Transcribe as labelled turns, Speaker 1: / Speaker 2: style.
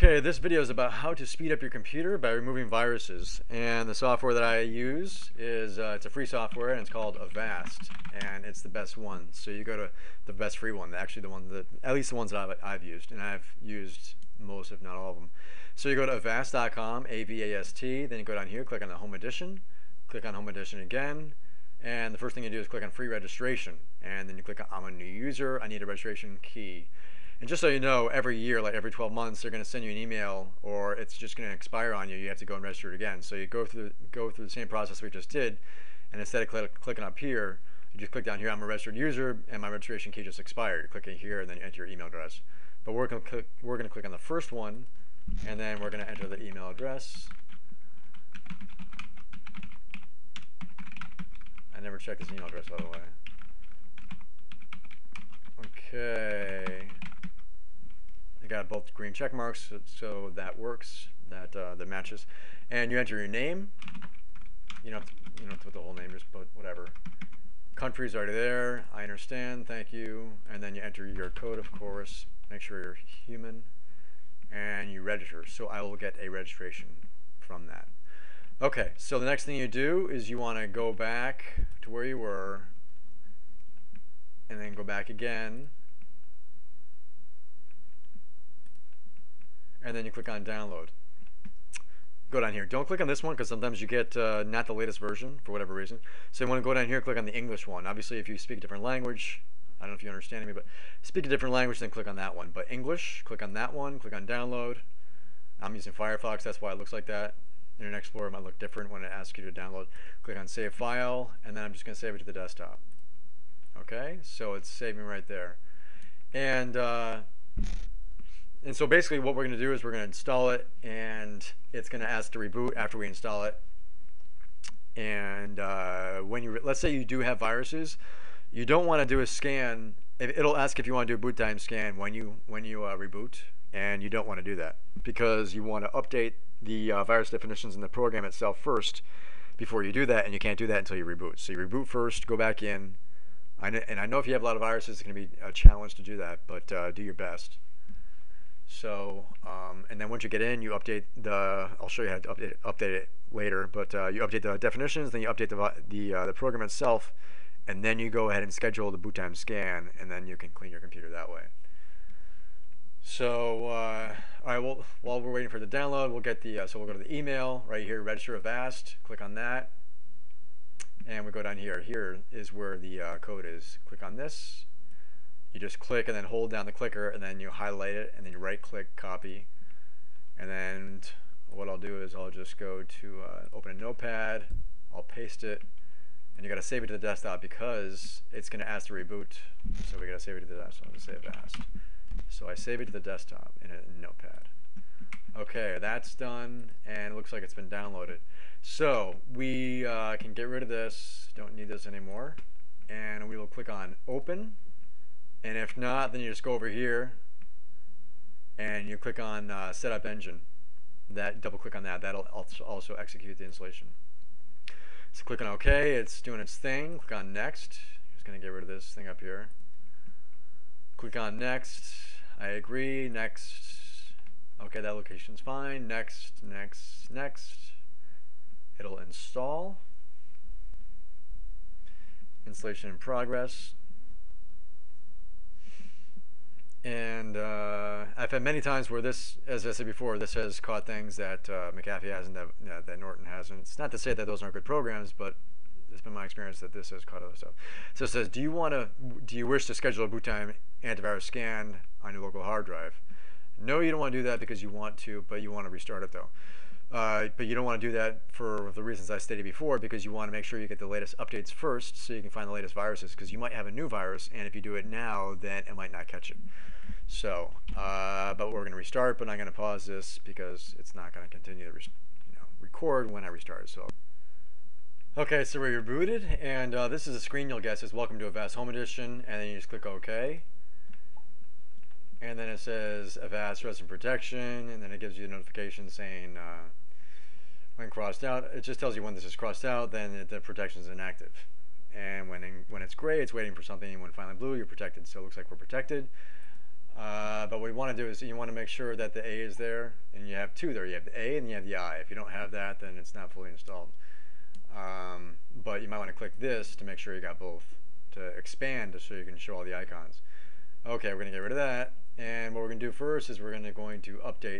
Speaker 1: Okay, this video is about how to speed up your computer by removing viruses. And the software that I use is, it's a free software and it's called Avast. And it's the best one. So you go to the best free one, actually the one that, at least the ones that I've used. And I've used most, if not all of them. So you go to avast.com, A-V-A-S-T, then you go down here, click on the Home Edition, click on Home Edition again. And the first thing you do is click on Free Registration. And then you click on I'm a new user, I need a registration key. And just so you know, every year, like every 12 months, they're going to send you an email, or it's just going to expire on you. You have to go and register it again. So you go through the same process we just did, and instead of clicking up here, you just click down here. I'm a registered user, and my registration key just expired. You click in here, and then you enter your email address. But we're going to click on the first one, and then we're going to enter the email address. I never checked this email address, by the way. Okay. Got both green check marks, so that works, that matches. And you enter your name. You don't have to put the whole name, just put whatever. Country's already there. I understand, thank you. And then you enter your code, of course. Make sure you're human, and you register. So I will get a registration from that. Okay, so the next thing you do is you want to go back to where you were, and then go back again. And then you click on download. Go down here. Don't click on this one because sometimes you get not the latest version for whatever reason. So you want to go down here, click on the English one. Obviously, if you speak a different language, I don't know if you understand me, but speak a different language, then click on that one. But English, click on that one, click on download. I'm using Firefox, that's why it looks like that. Internet Explorer might look different when it asks you to download. Click on save file, and then I'm just going to save it to the desktop. Okay, so it's saving right there. And so basically what we're going to do is we're going to install it, and it's going to ask to reboot after we install it. And when you let's say you do have viruses, you don't want to do a scan. It'll ask if you want to do a boot time scan when you reboot, and you don't want to do that because you want to update the virus definitions in the program itself first before you do that, and you can't do that until you reboot. So you reboot first, go back in. And I know if you have a lot of viruses, it's going to be a challenge to do that, but do your best. So, and then once you get in, you update I'll show you how to update it later, but you update the definitions, then you update the program itself, and then you go ahead and schedule the boot time scan, and then you can clean your computer that way. So, all right, well, while we're waiting for the download, we'll get so we'll go to the email right here, register Avast, click on that, and we go down here. Here is where the code is. Click on this. You just click and then hold down the clicker, and then you highlight it, and then you right click, copy. And then what I'll do is I'll just go to open a notepad, I'll paste it, and you got to save it to the desktop because it's going to ask to reboot. So we got to save it to the desktop. I'll just say Avast. So I save it to the desktop in a notepad. Okay, that's done, and it looks like it's been downloaded. So we can get rid of this, don't need this anymore, and we will click on open. And if not, then you just go over here and you click on Setup Engine. Double click on that. That'll also execute the installation. So click on OK. It's doing its thing. Click on Next. Just going to get rid of this thing up here. Click on Next. I agree. Next. OK, that location's fine. Next, next, next. It'll install. Installation in progress. And I've had many times where this, as I said before, this has caught things that McAfee hasn't, that Norton hasn't. It's not to say that those aren't good programs, but it's been my experience that this has caught other stuff. So it says, do you wish to schedule a boot time antivirus scan on your local hard drive? No, you don't want to do that because you want to, but you want to restart it though. But you don't want to do that for the reasons I stated before, because you want to make sure you get the latest updates first so you can find the latest viruses, because you might have a new virus, and if you do it now, then it might not catch it. So, but we're going to restart, but I'm going to pause this because it's not going to continue to record when I restart it. So, okay, so we're rebooted, and this is a screen you'll get. It says Welcome to Avast Home Edition, and then you just click OK. And then it says Avast Resident Protection, and then it gives you a notification saying when crossed out. It just tells you when this is crossed out, then the protection is inactive. And when it's gray, it's waiting for something, and when finally blue, you're protected. So it looks like we're protected. But what we want to do is you want to make sure that the A is there, and you have two there. You have the A and you have the I. If you don't have that, then it's not fully installed. But you might want to click this to make sure you got both, to expand so you can show all the icons. Okay, we're going to get rid of that. And what we're going to do first is we're going to update